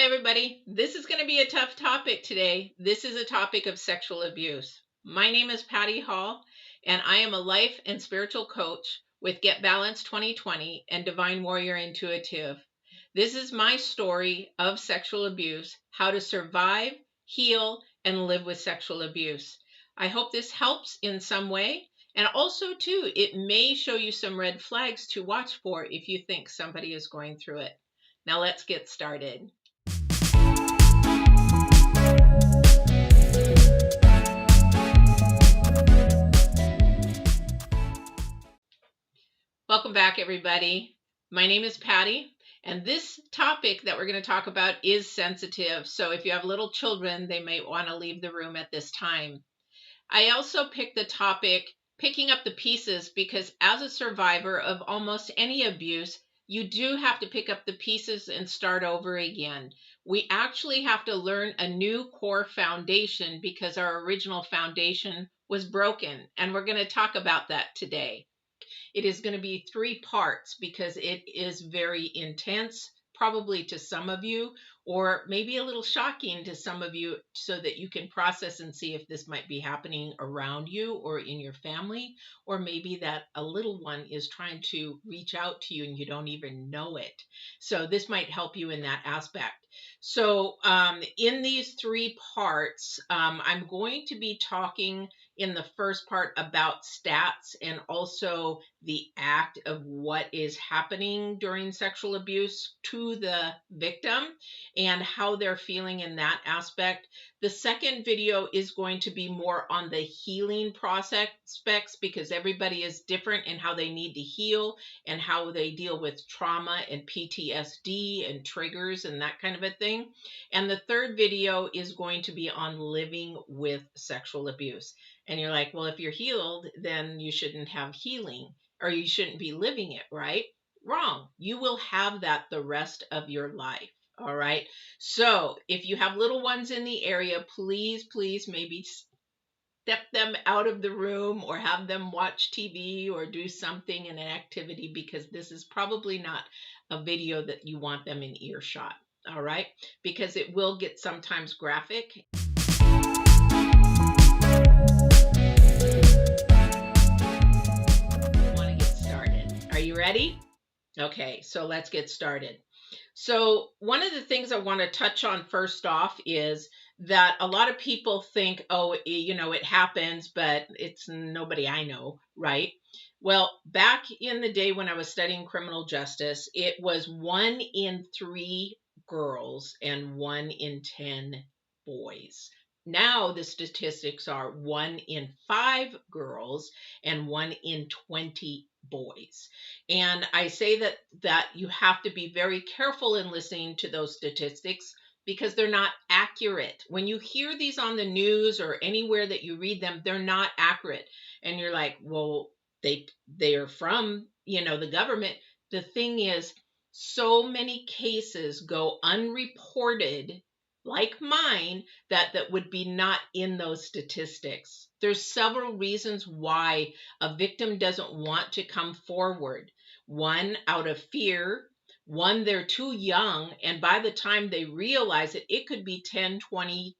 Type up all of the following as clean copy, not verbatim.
Hi, everybody. This is going to be a tough topic today. This is a topic of sexual abuse. My name is Patty Hall, and I am a life and spiritual coach with Get Balanced 2020 and Divine Warrior Intuitive. This is my story of sexual abuse, how to survive, heal, and live with sexual abuse. I hope this helps in some way. And also, too, it may show you some red flags to watch for if you think somebody is going through it. Now, let's get started. Welcome back, everybody. My name is Patty, and this topic that we're going to talk about is sensitive. So if you have little children, they may want to leave the room at this time. I also picked the topic, picking up the pieces, because as a survivor of almost any abuse, you do have to pick up the pieces and start over again. We actually have to learn a new core foundation because our original foundation was broken, and we're going to talk about that today. It is going to be 3 parts because it is very intense, probably to some of you, or maybe a little shocking to some of you, so that you can process and see if this might be happening around you or in your family, or maybe that a little one is trying to reach out to you and you don't even know it. So this might help you in that aspect. So in these 3 parts, I'm going to be talking in the first part about stats and also the act of what is happening during sexual abuse to the victim and how they're feeling in that aspect. The second video is going to be more on the healing process aspects, because everybody is different in how they need to heal and how they deal with trauma and PTSD and triggers and that kind of a thing. And the third video is going to be on living with sexual abuse. And you're like, well, if you're healed, then you shouldn't have healing, or you shouldn't be living it, right? Wrong. You will have that the rest of your life. All right. So if you have little ones in the area, please maybe step them out of the room or have them watch TV or do something in an activity, because this is probably not a video that you want them in earshot. All right. Because it will get sometimes graphic. Are you ready? Okay, so let's get started. So one of the things I want to touch on first off is that a lot of people think, oh, it happens, but it's nobody I know, right? Well, back in the day when I was studying criminal justice, it was 1 in 3 girls and 1 in 10 boys. Now the statistics are 1 in 5 girls and 1 in 20 boys. And I say that you have to be very careful in listening to those statistics, because they're not accurate. When you hear these on the news or anywhere that you read them, they're not accurate. And you're like, well, they are from, the government. The thing is, so many cases go unreported, like mine, that would be not in those statistics. There's several reasons why a victim doesn't want to come forward. 1, out of fear. 1, they're too young, and by the time they realize it, it could be 10, 20,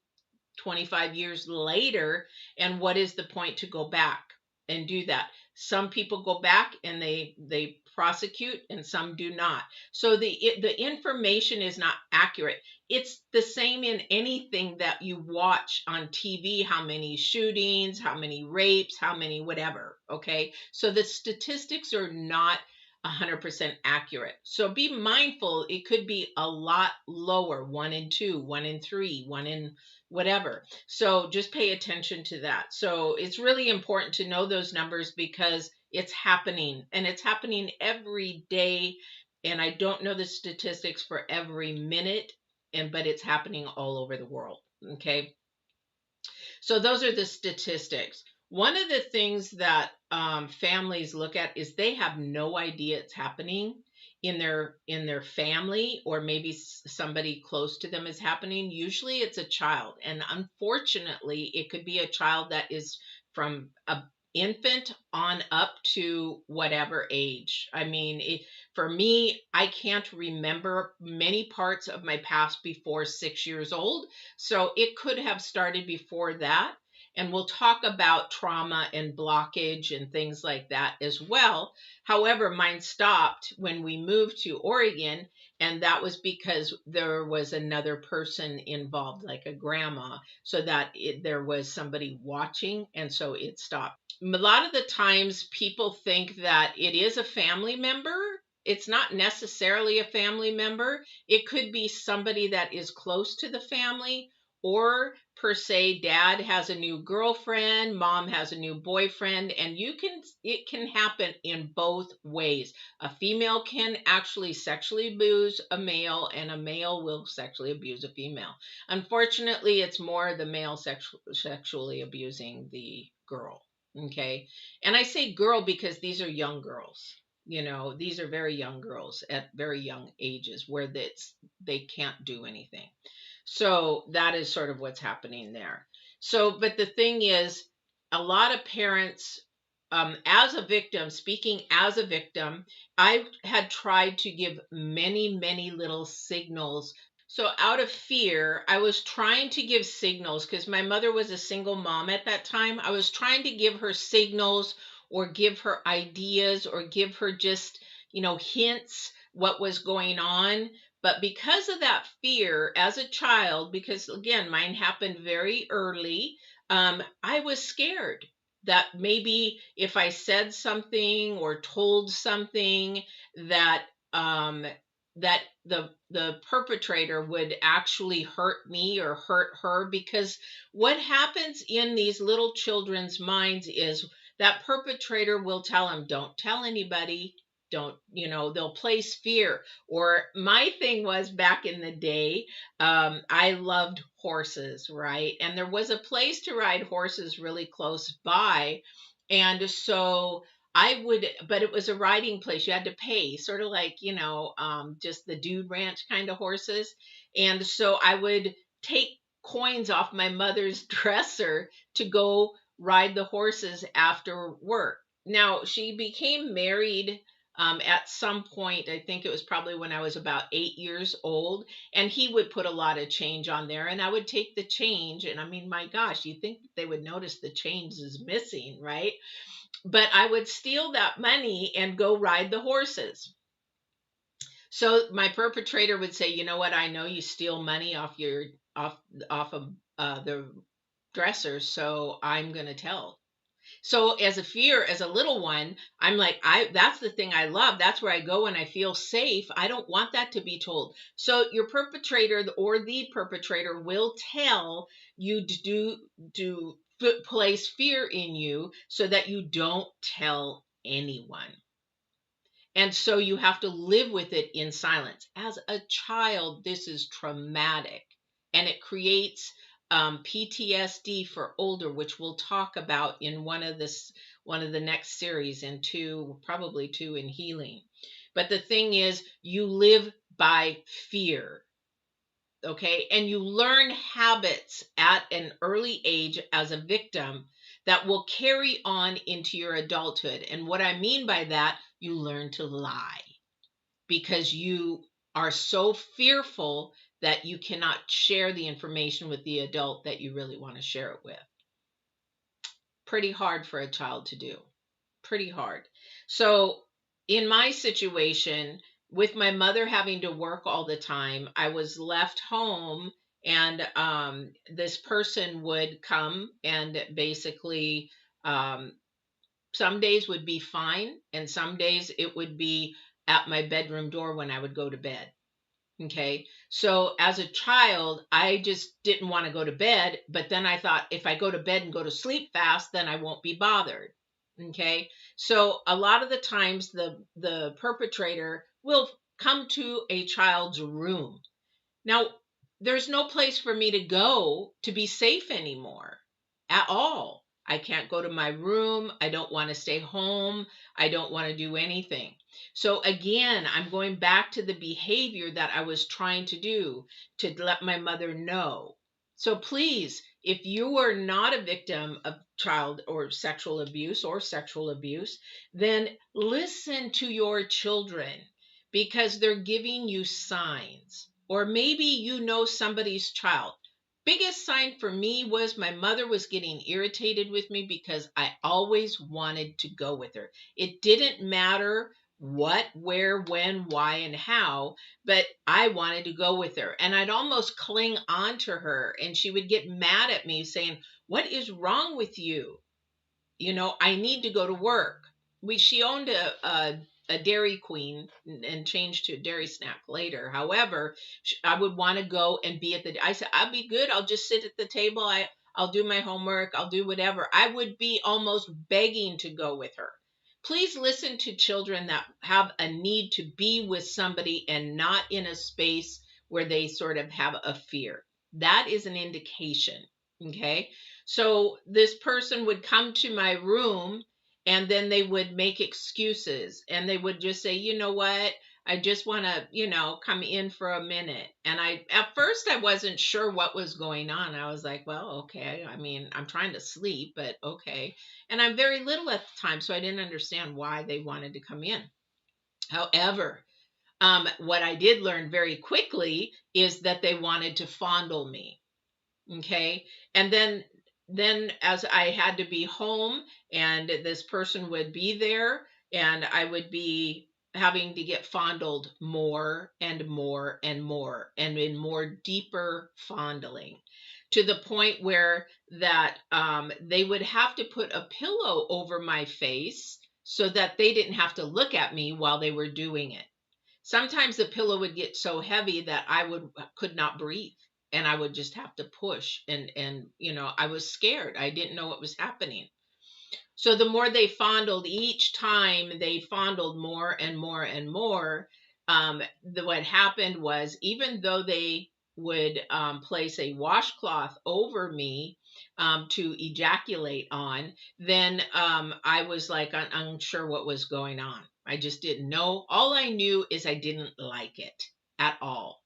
25 years later, and what is the point to go back and do that? Some people go back and they prosecute, and some do not. So the information is not accurate. It's the same in anything that you watch on TV, how many shootings, how many rapes, how many whatever, okay? So the statistics are not 100% accurate. So be mindful, it could be a lot lower, 1 in 2, 1 in 3, 1 in whatever. So just pay attention to that. So it's really important to know those numbers, because it's happening, and it's happening every day. And I don't know the statistics for every minute, but it's happening all over the world. Okay. So those are the statistics. One of the things that families look at is they have no idea it's happening in their family, or maybe somebody close to them is happening. Usually it's a child, and unfortunately it could be a child that is from infant on up to whatever age. I mean, for me, I can't remember many parts of my past before 6 years old. So it could have started before that. And we'll talk about trauma and blockage and things like that as well. However, mine stopped when we moved to Oregon, and that was because there was another person involved, like a grandma, so that there was somebody watching, and so it stopped. A lot of the times people think that it is a family member. It's not necessarily a family member. It could be somebody that is close to the family, or per se, dad has a new girlfriend, mom has a new boyfriend, and it can happen in both ways. A female can actually sexually abuse a male, and a male will sexually abuse a female. Unfortunately, it's more the male sexually abusing the girl. Okay. And I say girl because these are young girls. These are very young girls at very young ages where they can't do anything. So that is sort of what's happening there. So, but the thing is, a lot of parents, as a victim, speaking as a victim, I had tried to give many, many little signals. So, out of fear, I was trying to give signals because my mother was a single mom at that time. I was trying to give her signals or give her ideas or give her just, hints what was going on. But because of that fear as a child, because again, mine happened very early, I was scared that maybe if I said something or told something that um, that the perpetrator would actually hurt me or hurt her. Because what happens in these little children's minds is that perpetrator will tell them, don't tell anybody, don't, they'll place fear. Or my thing was, back in the day, I loved horses, right? And there was a place to ride horses really close by. And so but it was a riding place. You had to pay, sort of like, just the dude ranch kind of horses. And so I would take coins off my mother's dresser to go ride the horses after work. Now, she became married at some point. I think it was probably when I was about 8 years old, and he would put a lot of change on there, and I would take the change. And I mean, my gosh, you think they would notice the change is missing, right? But I would steal that money and go ride the horses. So my perpetrator would say, "You know what? I know you steal money off off of the dressers, so I'm going to tell." So as a fear, as a little one, I'm like, that's the thing I love. That's where I go when I feel safe. I don't want that to be told. So your perpetrator or the perpetrator will tell you to place fear in you so that you don't tell anyone. And so you have to live with it in silence. As a child, this is traumatic, and it creates PTSD for older, which we'll talk about in one of the next series, and probably two in healing. But the thing is, you live by fear. Okay, and you learn habits at an early age as a victim that will carry on into your adulthood. And what I mean by that, you learn to lie because you are so fearful that you cannot share the information with the adult that you really want to share it with. Pretty hard for a child to do. Pretty hard. So, in my situation, with my mother having to work all the time, I was left home, and this person would come and basically, some days would be fine, and some days it would be at my bedroom door when I would go to bed. Okay. So as a child, I just didn't want to go to bed. But then I thought, if I go to bed and go to sleep fast, then I won't be bothered. Okay. So a lot of the times the perpetrator will come to a child's room. Now, there's no place for me to go to be safe anymore at all. I can't go to my room. I don't want to stay home. I don't want to do anything. So again, I'm going back to the behavior that I was trying to do to let my mother know. So please, if you are not a victim of child or sexual abuse, then listen to your children because they're giving you signs. Or maybe you know somebody's child. Biggest sign for me was my mother was getting irritated with me because I always wanted to go with her. It didn't matter what, where, when, why, and how, but I wanted to go with her. And I'd almost cling on to her, and she would get mad at me saying, "What is wrong with you? I need to go to work." She owned a Dairy Queen and changed to Dairy Snack later. However, I would want to go and be I said, "I'll be good. I'll just sit at the table. I'll do my homework. I'll do whatever." I would be almost begging to go with her. Please listen to children that have a need to be with somebody and not in a space where they sort of have a fear. That is an indication. Okay. So this person would come to my room and then they would make excuses and they would just say, "You know what? I just want to, come in for a minute." And at first I wasn't sure what was going on. I was like, "Well, okay. I mean, I'm trying to sleep, but okay." And I'm very little at the time, so I didn't understand why they wanted to come in. However, what I did learn very quickly is that they wanted to fondle me. Okay. And then as I had to be home and this person would be there and I would be having to get fondled more and more and more and in more deeper fondling to the point where that they would have to put a pillow over my face so that they didn't have to look at me while they were doing it. Sometimes the pillow would get so heavy that could not breathe and I would just have to push and I was scared. I didn't know what was happening. So the more they fondled, each time they fondled more and more and more, what happened was even though they would place a washcloth over me to ejaculate on, then I was like unsure what was going on. I just didn't know. All I knew is I didn't like it at all.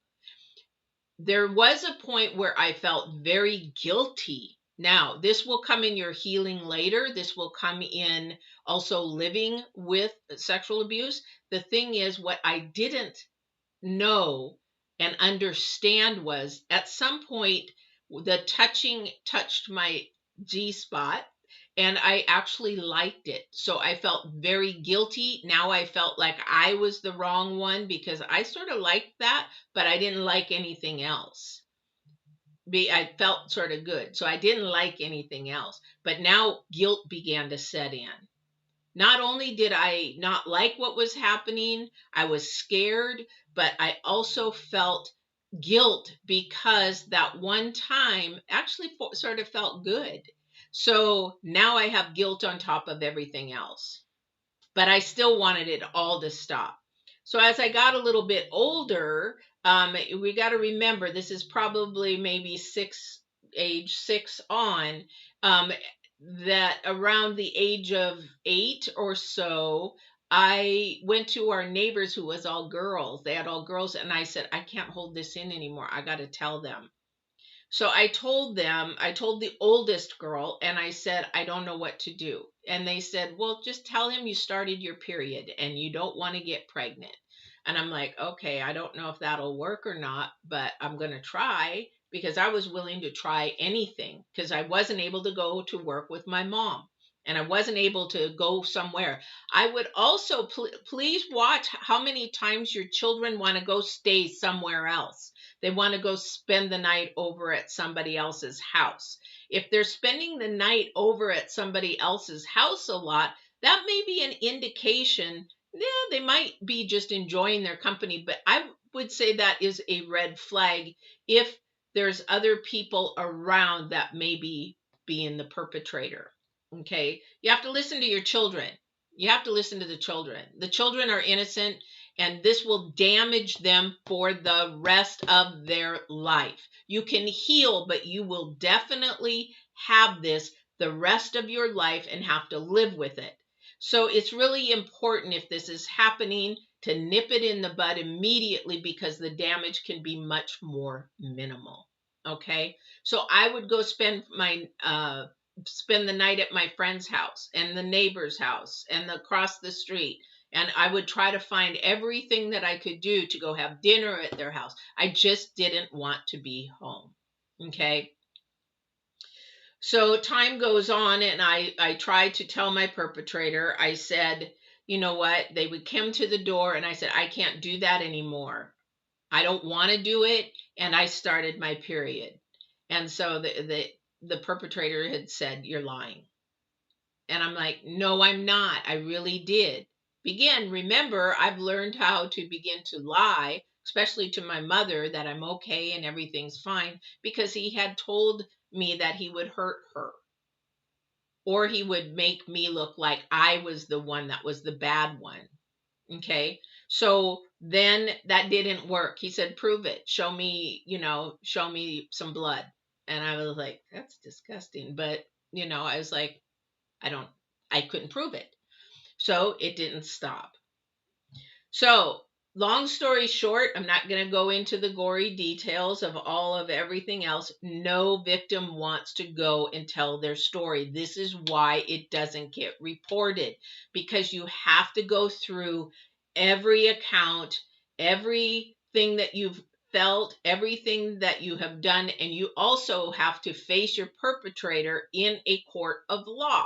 There was a point where I felt very guilty. Now, this will come in your healing later. This will come in also living with sexual abuse. The thing is, what I didn't know and understand was at some point the touching touched my G spot and I actually liked it. So I felt very guilty. Now I felt like I was the wrong one because I sort of liked that, but I didn't like anything else. I felt sort of good. So I didn't like anything else. But now guilt began to set in. Not only did I not like what was happening, I was scared, but I also felt guilt because that one time actually sort of felt good. So now I have guilt on top of everything else, but I still wanted it all to stop. So as I got a little bit older, we got to remember this is probably maybe age 6 on, that around the age of 8 or so, I went to our neighbors who was all girls. They had all girls, and I said, "I can't hold this in anymore. I got to tell them." So I told them, I told the oldest girl, and I said, "I don't know what to do." And they said, "Well, just tell him you started your period and you don't want to get pregnant." And I'm like, "Okay, I don't know if that'll work or not, but I'm going to try," because I was willing to try anything because I wasn't able to go to work with my mom and I wasn't able to go somewhere. I would also please watch how many times your children want to go stay somewhere else. They want to go spend the night over at somebody else's house. If they're spending the night over at somebody else's house a lot, that may be an indication. Yeah, they might be just enjoying their company, but I would say that is a red flag if there's other people around that may be being the perpetrator. Okay, you have to listen to your children. You have to listen to the children. The children are innocent and this will damage them for the rest of their life. You can heal, but you will definitely have this the rest of your life and have to live with it. So it's really important if this is happening to nip it in the bud immediately because the damage can be much more minimal. Okay. So I would go spend the night at my friend's house and the neighbor's house and across the street. And I would try to find everything that I could do to go have dinner at their house. I just didn't want to be home. Okay. So time goes on, and I tried to tell my perpetrator. I said, you know what? They would come to the door, and I said, I can't do that anymore. I don't want to do it. And I started my period. And so the perpetrator had said, you're lying. And I'm like, no, I'm not. I really did. Remember, I've learned how to begin to lie, especially to my mother, that I'm okay and everything's fine, because he had told me that he would hurt her, or he would make me look like I was the one that was the bad one. Okay. So then that didn't work. He said, prove it. Show me, show me some blood. And I was like, that's disgusting. But, I was like, I couldn't prove it. So it didn't stop. So, long story short, I'm not going to go into the gory details of all of everything else. No victim wants to go and tell their story. This is why it doesn't get reported, because you have to go through every account, everything that you've felt, everything that you have done, and you also have to face your perpetrator in a court of law.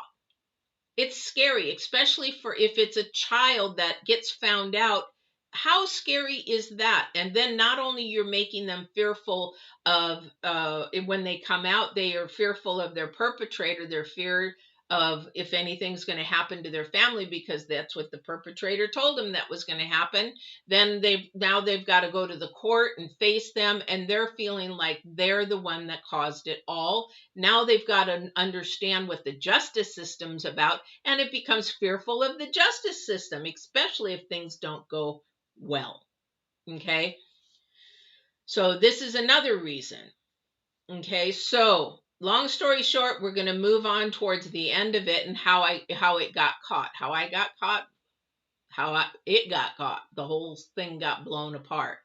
It's scary, especially for if it's a child that gets found out. How scary is that? And then not only you're making them fearful of when they come out, they are fearful of their perpetrator. They're fear of if anything's going to happen to their family, because that's what the perpetrator told them that was going to happen. Then they've got to go to the court and face them, and they're feeling like they're the one that caused it all. Now they've got to understand what the justice system's about, and it becomes fearful of the justice system, especially if things don't go well. Okay. So this is another reason. Okay. So long story short, we're going to move on towards the end of it and how it got caught, it got caught. The whole thing got blown apart.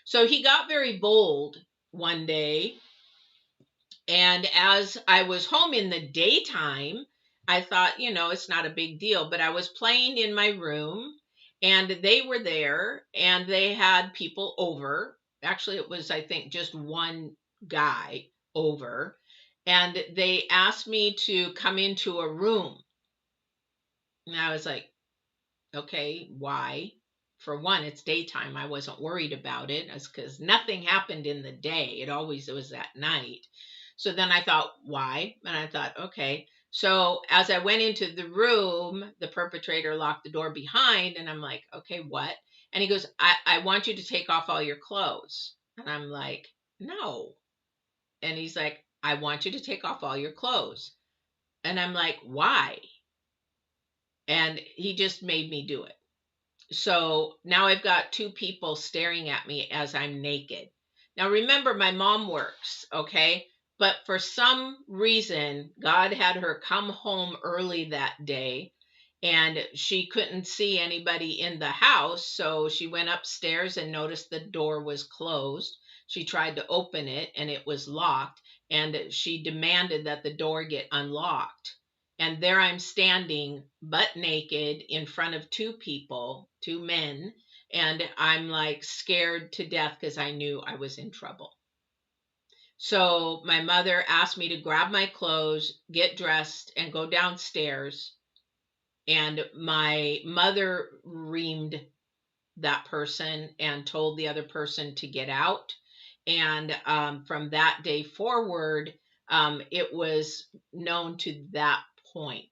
So he got very bold one day. And as I was home in the daytime, I thought, it's not a big deal. But I was playing in my room, and they were there, and they had people over. Actually, it was, I think, just one guy over. And they asked me to come into a room. And I was like, okay, why? For one, it's daytime. I wasn't worried about it, because nothing happened in the day. It was at night. So then I thought, why? And I thought, okay. So as I went into the room, the perpetrator locked the door behind, and I'm like, okay, what? And he goes, I want you to take off all your clothes. And I'm like, no. And he's like, I want you to take off all your clothes. And I'm like, why? And he just made me do it. So now I've got two people staring at me as I'm naked. Now remember, my mom works, okay? But for some reason, God had her come home early that day, and she couldn't see anybody in the house. So she went upstairs and noticed the door was closed. She tried to open it, and it was locked, and she demanded that the door get unlocked. And there I'm standing butt naked in front of two people, two men, and I'm like scared to death because I knew I was in trouble. So my mother asked me to grab my clothes, get dressed, and go downstairs. And my mother reamed that person and told the other person to get out. And from that day forward, it was known to that point.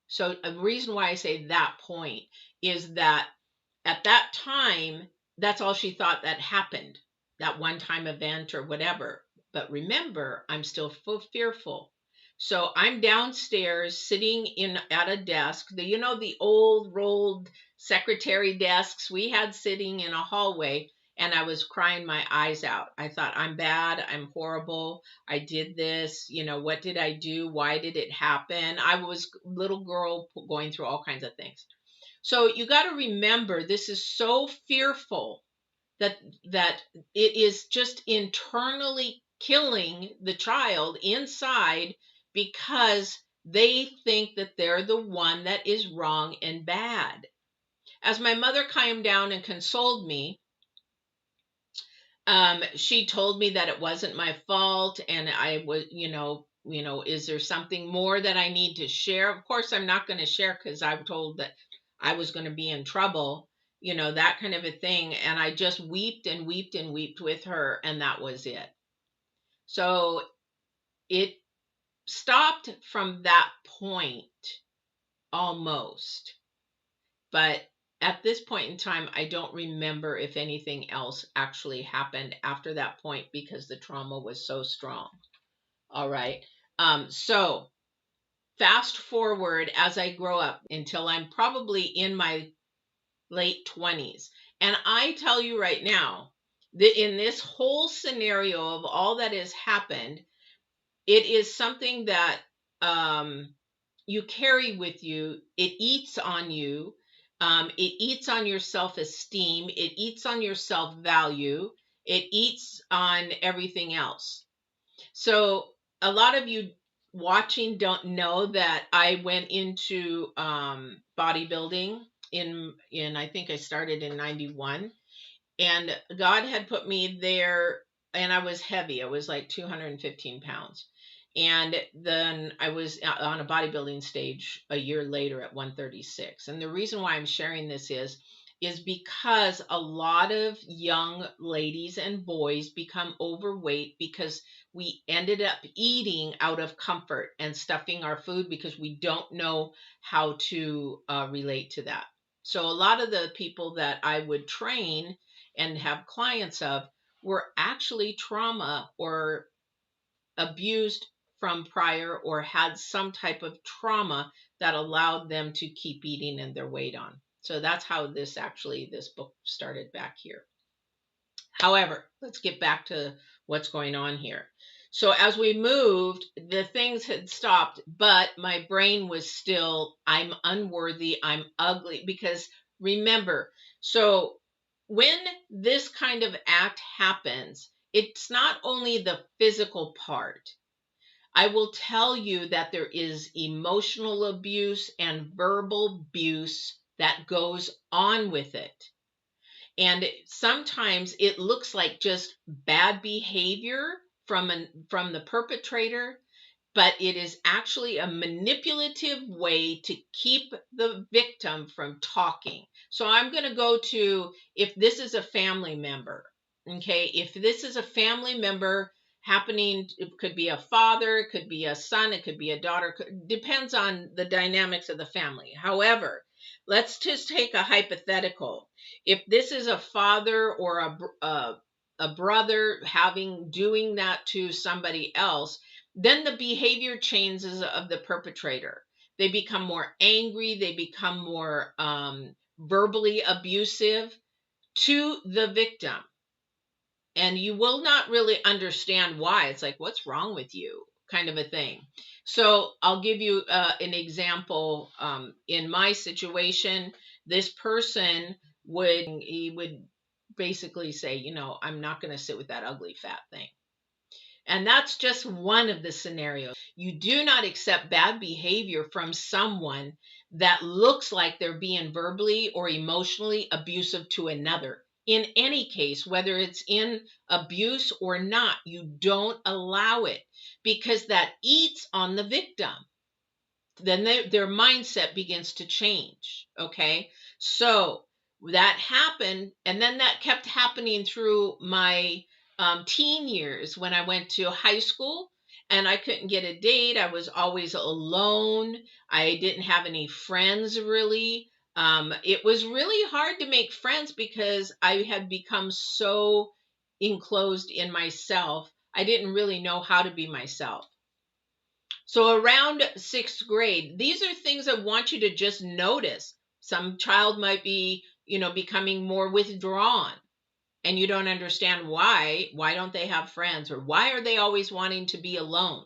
So a reason why I say that point is that at that time, that's all she thought that happened, that one time event or whatever. But remember, I'm still fearful. So I'm downstairs sitting at a desk, the old rolled secretary desks we had sitting in a hallway, and I was crying my eyes out. I thought, I'm bad, I'm horrible, I did this, what did I do? Why did it happen? I was a little girl going through all kinds of things. So you got to remember, this is so fearful that it is just internally killing the child inside because they think that they're the one that is wrong and bad. As my mother calmed down and consoled me, she told me that it wasn't my fault, and I was, is there something more that I need to share? Of course, I'm not going to share because I was told that I was going to be in trouble, that kind of a thing. And I just wept and wept and wept with her, and that was it. So it stopped from that point almost. But at this point in time, I don't remember if anything else actually happened after that point because the trauma was so strong. All right. So fast forward as I grow up until I'm probably in my late 20s. And I tell you right now that in this whole scenario of all that has happened, it is something that you carry with you. It eats on you. It eats on your self-esteem. It eats on your self-value. It eats on everything else. So a lot of you watching don't know that I went into bodybuilding in I think I started in 91, and God had put me there, and I was heavy. I was like 215 pounds. And then I was on a bodybuilding stage a year later at 136. And the reason why I'm sharing this is because a lot of young ladies and boys become overweight because we ended up eating out of comfort and stuffing our food because we don't know how to relate to that. So a lot of the people that I would train and have clients of were actually trauma or abused from prior or had some type of trauma that allowed them to keep eating and their weight on. So that's how this book started back here. However, let's get back to what's going on here. So as we moved, the things had stopped, but my brain was still, I'm unworthy, I'm ugly. Because remember, so when this kind of act happens, it's not only the physical part. I will tell you that there is emotional abuse and verbal abuse that goes on with it. And sometimes it looks like just bad behavior from the perpetrator, but it is actually a manipulative way to keep the victim from talking. So I'm going to go to, if this is a family member, okay, if this is a family member happening, it could be a father, it could be a son, it could be a daughter, depends on the dynamics of the family. However, let's just take a hypothetical. If this is a father or a brother doing that to somebody else, then the behavior changes of the perpetrator. They become more angry. They become more verbally abusive to the victim. And you will not really understand why. It's like, what's wrong with you? Kind of a thing. So I'll give you an example. In my situation, this person would basically say, I'm not going to sit with that ugly fat thing. And that's just one of the scenarios. You do not accept bad behavior from someone that looks like they're being verbally or emotionally abusive to another. In any case, whether it's in abuse or not, you don't allow it because that eats on the victim. Then their mindset begins to change. Okay. So that happened. And then that kept happening through my teen years when I went to high school and I couldn't get a date. I was always alone. I didn't have any friends really. It was really hard to make friends because I had become so enclosed in myself. I didn't really know how to be myself. So around sixth grade, these are things I want you to just notice. Some child might be, becoming more withdrawn and you don't understand why. Why don't they have friends? Or why are they always wanting to be alone,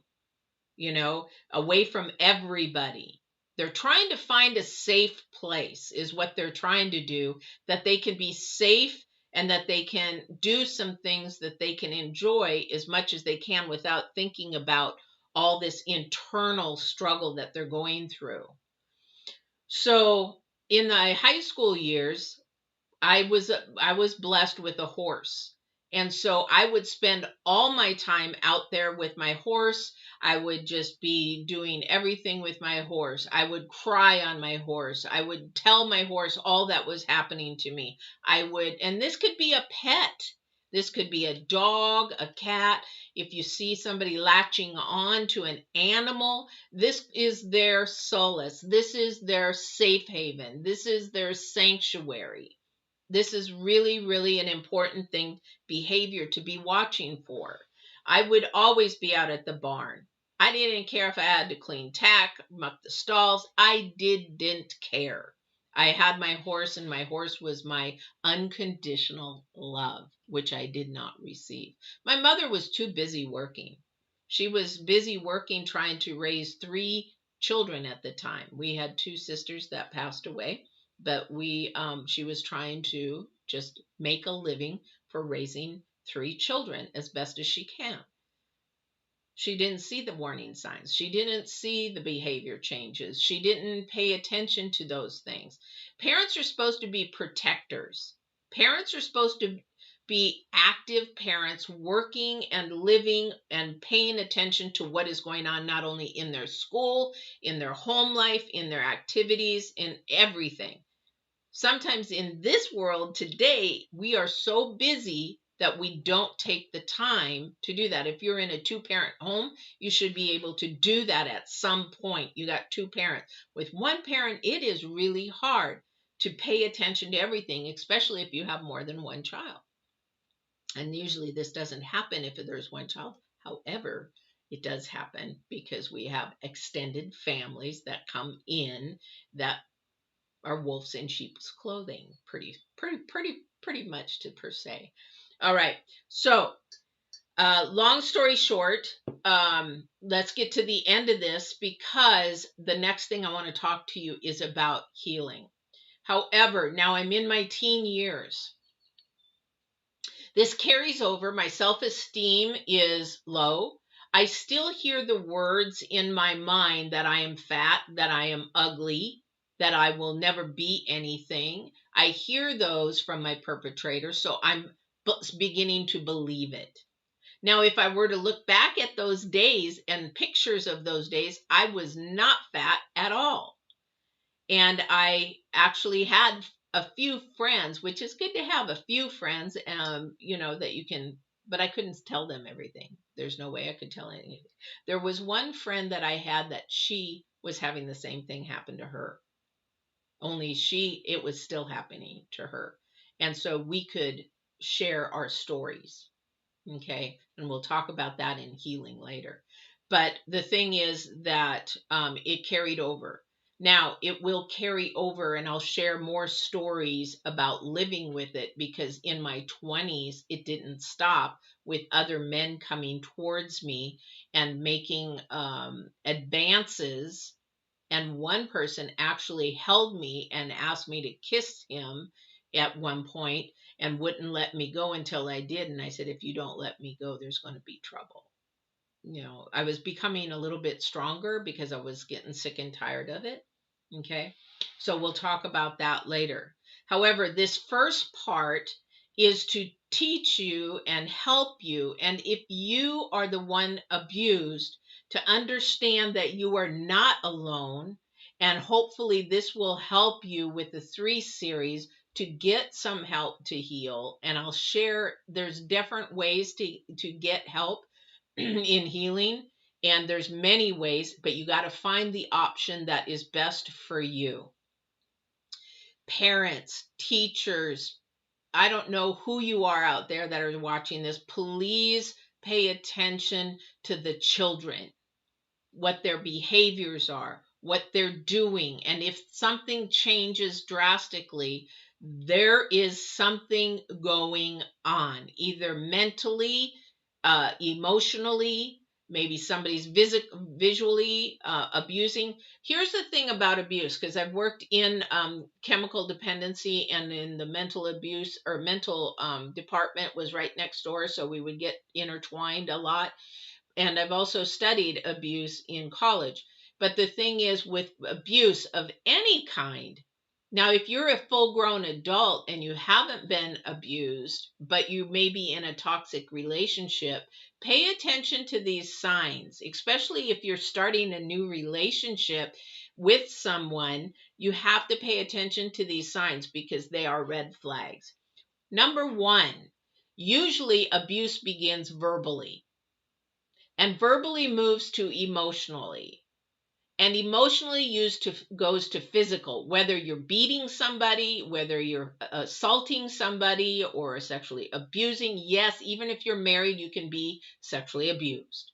away from everybody? They're trying to find a safe place is what they're trying to do, that they can be safe and that they can do some things that they can enjoy as much as they can without thinking about all this internal struggle that they're going through. So in the high school years, I was blessed with a horse. And so I would spend all my time out there with my horse. I would just be doing everything with my horse. I would cry on my horse. I would tell my horse all that was happening to me. And this could be a pet. This could be a dog, a cat. If you see somebody latching on to an animal, this is their solace. This is their safe haven. This is their sanctuary. This is really, really an important behavior to be watching for. I would always be out at the barn. I didn't care if I had to clean tack, muck the stalls. I didn't care. I had my horse, and my horse was my unconditional love, which I did not receive. My mother was too busy working. She was busy working trying to raise 3 children at the time. We had 2 sisters that passed away, but she was trying to just make a living for raising 3 children as best as she can. She didn't see the warning signs. She didn't see the behavior changes. She didn't pay attention to those things. Parents are supposed to be protectors. Parents are supposed to be active parents, working and living and paying attention to what is going on, not only in their school, in their home life, in their activities, in everything. Sometimes in this world today, we are so busy that we don't take the time to do that. If you're in a 2-parent home, you should be able to do that at some point. You got 2 parents. With 1 parent, it is really hard to pay attention to everything, especially if you have more than 1 child. And usually this doesn't happen if there's 1 child. However, it does happen because we have extended families that come in that are wolves in sheep's clothing, pretty much to per se. All right. So, long story short, let's get to the end of this, because the next thing I want to talk to you is about healing. However, now I'm in my teen years. This carries over. My self-esteem is low. I still hear the words in my mind that I am fat, that I am ugly, that I will never be anything. I hear those from my perpetrator, so I'm beginning to believe it. Now, if I were to look back at those days and pictures of those days, I was not fat at all. And I actually had a few friends, which is good to have a few friends, that you can, but I couldn't tell them everything. There's no way I could tell anything. There was one friend that I had that she was having the same thing happen to her, only it was still happening to her. And so we could share our stories. Okay. And we'll talk about that in healing later. But the thing is that it carried over. Now it will carry over, and I'll share more stories about living with it, because in my 20s, it didn't stop with other men coming towards me and making advances. And one person actually held me and asked me to kiss him at one point, and wouldn't let me go until I did. And I said, if you don't let me go, there's going to be trouble. I was becoming a little bit stronger because I was getting sick and tired of it. Okay. So we'll talk about that later. However, this first part is to teach you and help you. And if you are the one abused, to understand that you are not alone. And hopefully this will help you with the 3 series to get some help to heal. And I'll share, there's different ways to get help in healing, and there's many ways, but you got to find the option that is best for you. Parents, teachers, I don't know who you are out there that are watching this, please pay attention to the children, what their behaviors are, what they're doing. And if something changes drastically, there is something going on, either mentally, emotionally, maybe somebody's visually abusing. Here's the thing about abuse, because I've worked in chemical dependency, and in the mental abuse or mental department was right next door, so we would get intertwined a lot. And I've also studied abuse in college. But the thing is, with abuse of any kind, now if you're a full grown adult and you haven't been abused, but you may be in a toxic relationship, pay attention to these signs, especially if you're starting a new relationship with someone. You have to pay attention to these signs because they are red flags. Number one, usually abuse begins verbally, and verbally moves to emotionally, and emotionally goes to physical, whether you're beating somebody, whether you're assaulting somebody or sexually abusing. Yes, even if you're married, you can be sexually abused.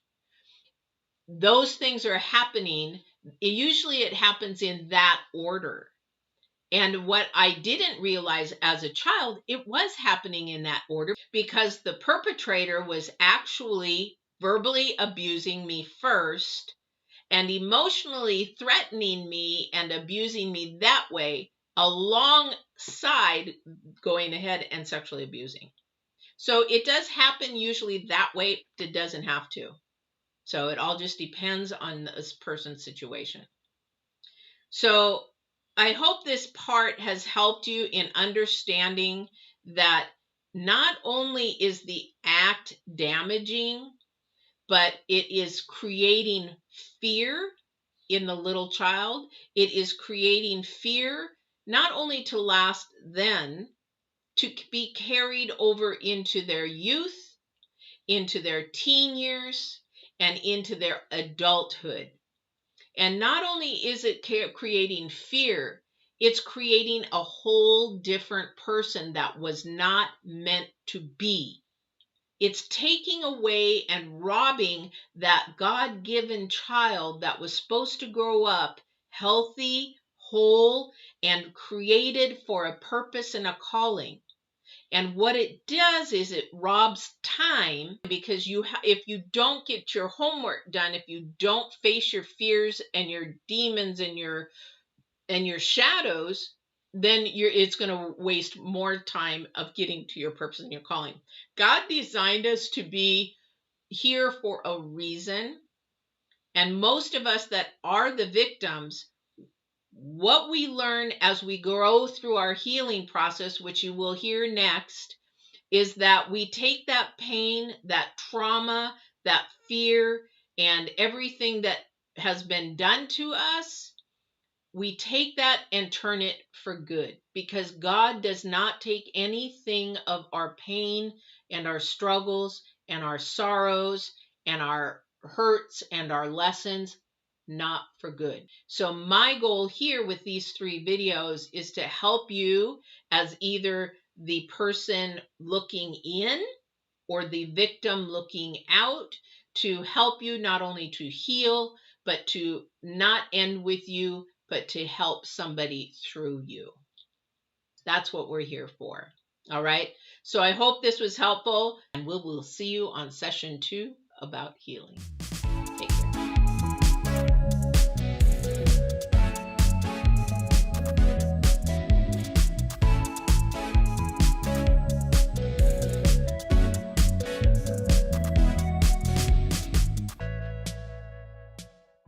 Those things are happening. Usually it happens in that order. And what I didn't realize as a child, it was happening in that order because the perpetrator was actually verbally abusing me first and emotionally threatening me and abusing me that way, alongside going ahead and sexually abusing. So it does happen usually that way. It doesn't have to. So it all just depends on this person's situation. So I hope this part has helped you in understanding that not only is the act damaging, but it is creating fear in the little child. It is creating fear not only to last then, to be carried over into their youth, into their teen years, and into their adulthood. And not only is it creating fear, it's creating a whole different person that was not meant to be. It's taking away and robbing that God-given child that was supposed to grow up healthy, whole, and created for a purpose and a calling. And what it does is it robs time, because if you don't get your homework done, if you don't face your fears and your demons and your shadows, then it's going to waste more time of getting to your purpose and your calling. God designed us to be here for a reason. And most of us that are the victims, what we learn as we grow through our healing process, which you will hear next, is that we take that pain, that trauma, that fear, and everything that has been done to us, we take that and turn it for good, because God does not take anything of our pain and our struggles and our sorrows and our hurts and our lessons, not for good. So my goal here with these 3 videos is to help you as either the person looking in or the victim looking out, to help you not only to heal, but to not end with you, but to help somebody through you. That's what we're here for. All right. So I hope this was helpful, and we will see you on session 2 about healing.